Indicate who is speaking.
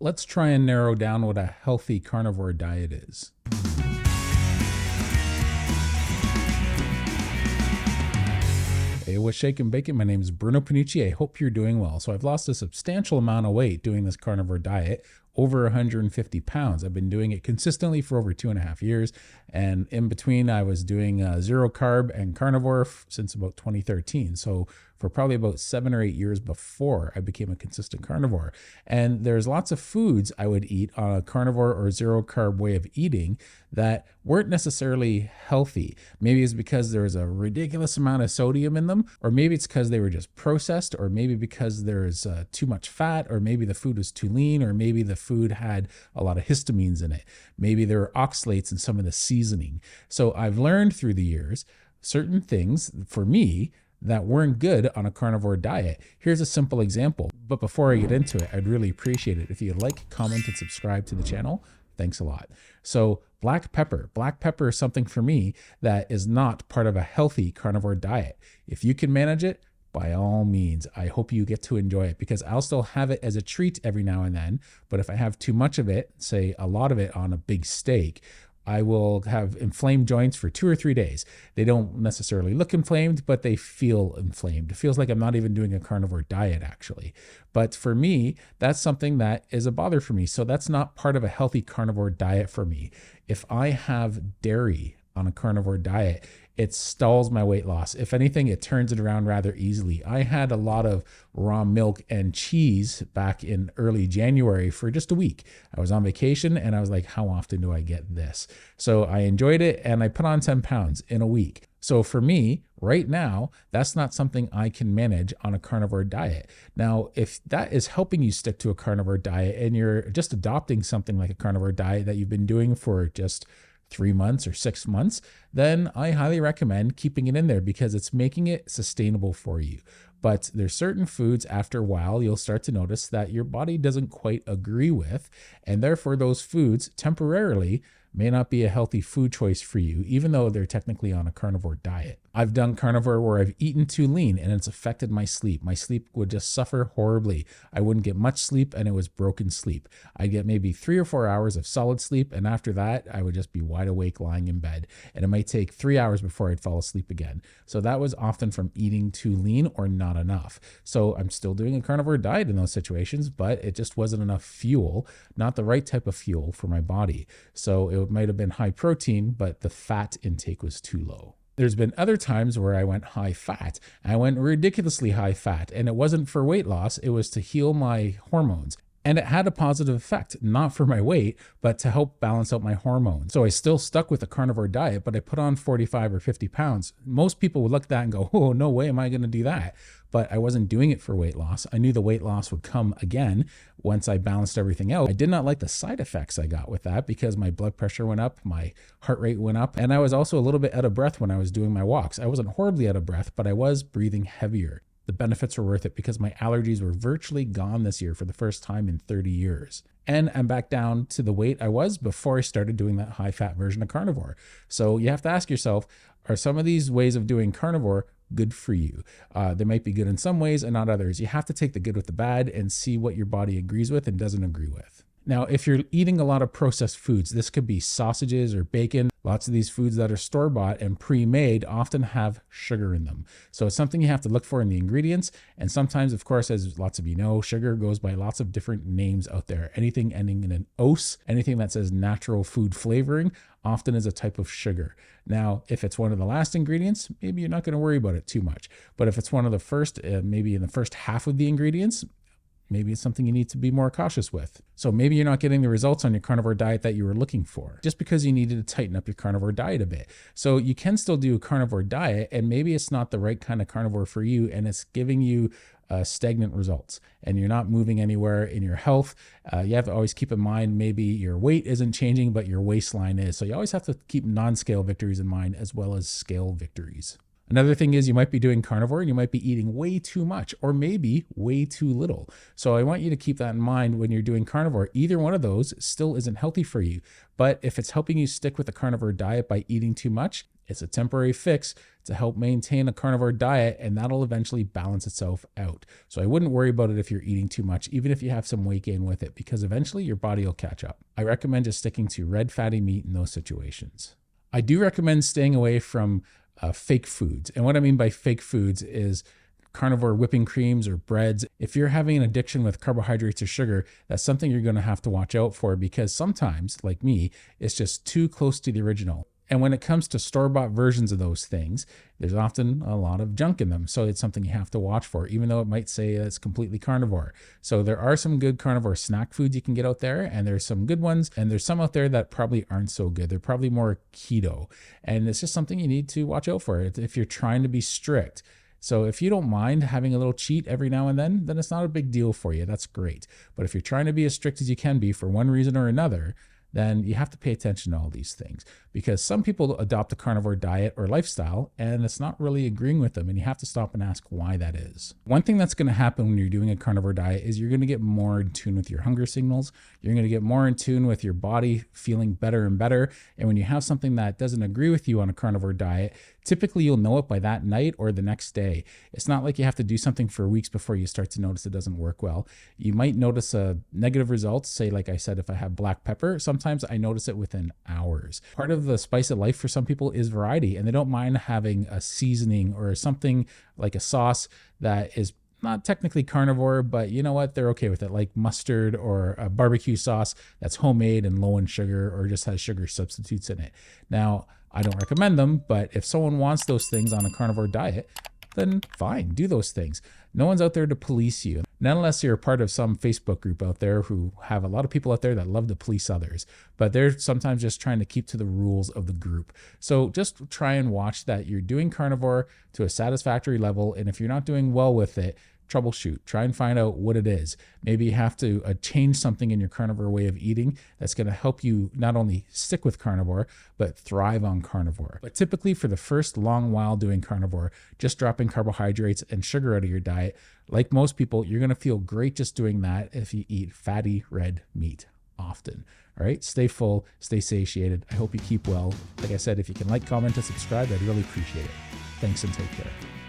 Speaker 1: Let's try and narrow down what a healthy carnivore diet is. Hey, what's shaking bacon? My name is Bruno Panucci. I hope you're doing well. So I've lost a substantial amount of weight doing this carnivore diet, over 150 pounds. I've been doing it consistently for over 2.5 years. And in between, I was doing zero carb and carnivore since about 2013. So for probably about 7 or 8 years before I became a consistent carnivore. And there's lots of foods I would eat on a carnivore or zero carb way of eating that weren't necessarily healthy. Maybe it's because there was a ridiculous amount of sodium in them, or maybe it's because they were just processed, or maybe because there's too much fat, or maybe the food was too lean, or maybe the food had a lot of histamines in it. Maybe there were oxalates in some of the seasoning. So I've learned through the years certain things for me that weren't good on a carnivore diet. Here's a simple example, but before I get into it, I'd really appreciate it if you like, comment, and subscribe to the channel. Thanks a lot. So black pepper is something for me that is not part of a healthy carnivore diet. If you can manage it, by all means, I hope you get to enjoy it, because I'll still have it as a treat every now and then. But if I have too much of it, say a lot of it on a big steak, I will have inflamed joints for 2 or 3 days. They don't necessarily look inflamed, but they feel inflamed. It feels like I'm not even doing a carnivore diet, actually. But for me, that's something that is a bother for me. So that's not part of a healthy carnivore diet for me. If I have dairy on a carnivore diet, it stalls my weight loss. If anything, it turns it around rather easily. I had a lot of raw milk and cheese back in early January for just a week. I was on vacation and I was like, how often do I get this? So I enjoyed it and I put on 10 pounds in a week. So for me, right now, that's not something I can manage on a carnivore diet. Now, if that is helping you stick to a carnivore diet and you're just adopting something like a carnivore diet that you've been doing for just 3 months or 6 months, then I highly recommend keeping it in there because it's making it sustainable for you. But there's certain foods after a while you'll start to notice that your body doesn't quite agree with, and therefore those foods temporarily may not be a healthy food choice for you, even though they're technically on a carnivore diet. I've done carnivore where I've eaten too lean and it's affected my sleep. My sleep would just suffer horribly. I wouldn't get much sleep and it was broken sleep. I'd get maybe 3 or 4 hours of solid sleep, and after that, I would just be wide awake lying in bed. And it might take 3 hours before I'd fall asleep again. So that was often from eating too lean or not enough. So I'm still doing a carnivore diet in those situations, but it just wasn't enough fuel, not the right type of fuel for my body. So it might have been high protein, but the fat intake was too low. There's been other times where I went high fat. I went ridiculously high fat, and it wasn't for weight loss. It was to heal my hormones. And it had a positive effect, not for my weight, but to help balance out my hormones. So I still stuck with the carnivore diet, but I put on 45 or 50 pounds. Most people would look at that and go, oh, no way am I going to do that. But I wasn't doing it for weight loss. I knew the weight loss would come again once I balanced everything out. I did not like the side effects I got with that because my blood pressure went up, my heart rate went up, and I was also a little bit out of breath when I was doing my walks. I wasn't horribly out of breath, but I was breathing heavier. The benefits were worth it because my allergies were virtually gone this year for the first time in 30 years. And I'm back down to the weight I was before I started doing that high fat version of carnivore. So you have to ask yourself, are some of these ways of doing carnivore good for you? They might be good in some ways and not others. You have to take the good with the bad and see what your body agrees with and doesn't agree with. Now, if you're eating a lot of processed foods, this could be sausages or bacon. Lots of these foods that are store-bought and pre-made often have sugar in them. So it's something you have to look for in the ingredients. And sometimes, of course, as lots of you know, sugar goes by lots of different names out there. Anything ending in an ose, anything that says natural food flavoring, often is a type of sugar. Now, if it's one of the last ingredients, maybe you're not going to worry about it too much. But if it's one of the first, maybe in the first half of the ingredients, maybe it's something you need to be more cautious with. So maybe you're not getting the results on your carnivore diet that you were looking for just because you needed to tighten up your carnivore diet a bit. So you can still do a carnivore diet, and maybe it's not the right kind of carnivore for you, and it's giving you stagnant results and you're not moving anywhere in your health. You have to always keep in mind, maybe your weight isn't changing, but your waistline is. So you always have to keep non-scale victories in mind as well as scale victories. Another thing is you might be doing carnivore and you might be eating way too much or maybe way too little. So I want you to keep that in mind when you're doing carnivore. Either one of those still isn't healthy for you. But if it's helping you stick with the carnivore diet by eating too much, It's a temporary fix to help maintain a carnivore diet, and that'll eventually balance itself out. So I wouldn't worry about it if you're eating too much, even if you have some weight gain with it, because eventually your body will catch up. I recommend just sticking to red fatty meat in those situations. I do recommend staying away from fake foods. And what I mean by fake foods is carnivore whipping creams or breads. If you're having an addiction with carbohydrates or sugar, that's something you're going to have to watch out for, because sometimes, like me, it's just too close to the original. And when it comes to store-bought versions of those things, there's often a lot of junk in them. So it's something you have to watch for, even though it might say it's completely carnivore. So there are some good carnivore snack foods you can get out there, and there's some good ones, and there's some out there that probably aren't so good. They're probably more keto. And it's just something you need to watch out for if you're trying to be strict. So if you don't mind having a little cheat every now and then it's not a big deal for you. That's great. But if you're trying to be as strict as you can be for one reason or another, then you have to pay attention to all these things, because some people adopt a carnivore diet or lifestyle and it's not really agreeing with them, and you have to stop and ask why that is. One thing that's going to happen when you're doing a carnivore diet is you're going to get more in tune with your hunger signals. You're going to get more in tune with your body feeling better and better. And when you have something that doesn't agree with you on a carnivore diet, typically you'll know it by that night or the next day. It's not like you have to do something for weeks before you start to notice it doesn't work well. You might notice a negative results. Say, like I said, if I have black pepper, sometimes I notice it within hours. Part of the spice of life for some people is variety, and they don't mind having a seasoning or something like a sauce that is not technically carnivore, but you know what? They're okay with it, like mustard or a barbecue sauce that's homemade and low in sugar or just has sugar substitutes in it. Now, I don't recommend them, but if someone wants those things on a carnivore diet, then fine, do those things. No one's out there to police you. Not unless you're a part of some Facebook group out there who have a lot of people out there that love to police others, but they're sometimes just trying to keep to the rules of the group. So just try and watch that you're doing carnivore to a satisfactory level. And if you're not doing well with it, troubleshoot, try and find out what it is. Maybe you have to change something in your carnivore way of eating that's going to help you not only stick with carnivore, but thrive on carnivore. But typically for the first long while doing carnivore, just dropping carbohydrates and sugar out of your diet, like most people, you're going to feel great just doing that if you eat fatty red meat often. All right, stay full, stay satiated. I hope you keep well. Like I said, if you can like, comment, and subscribe, I'd really appreciate it. Thanks and take care.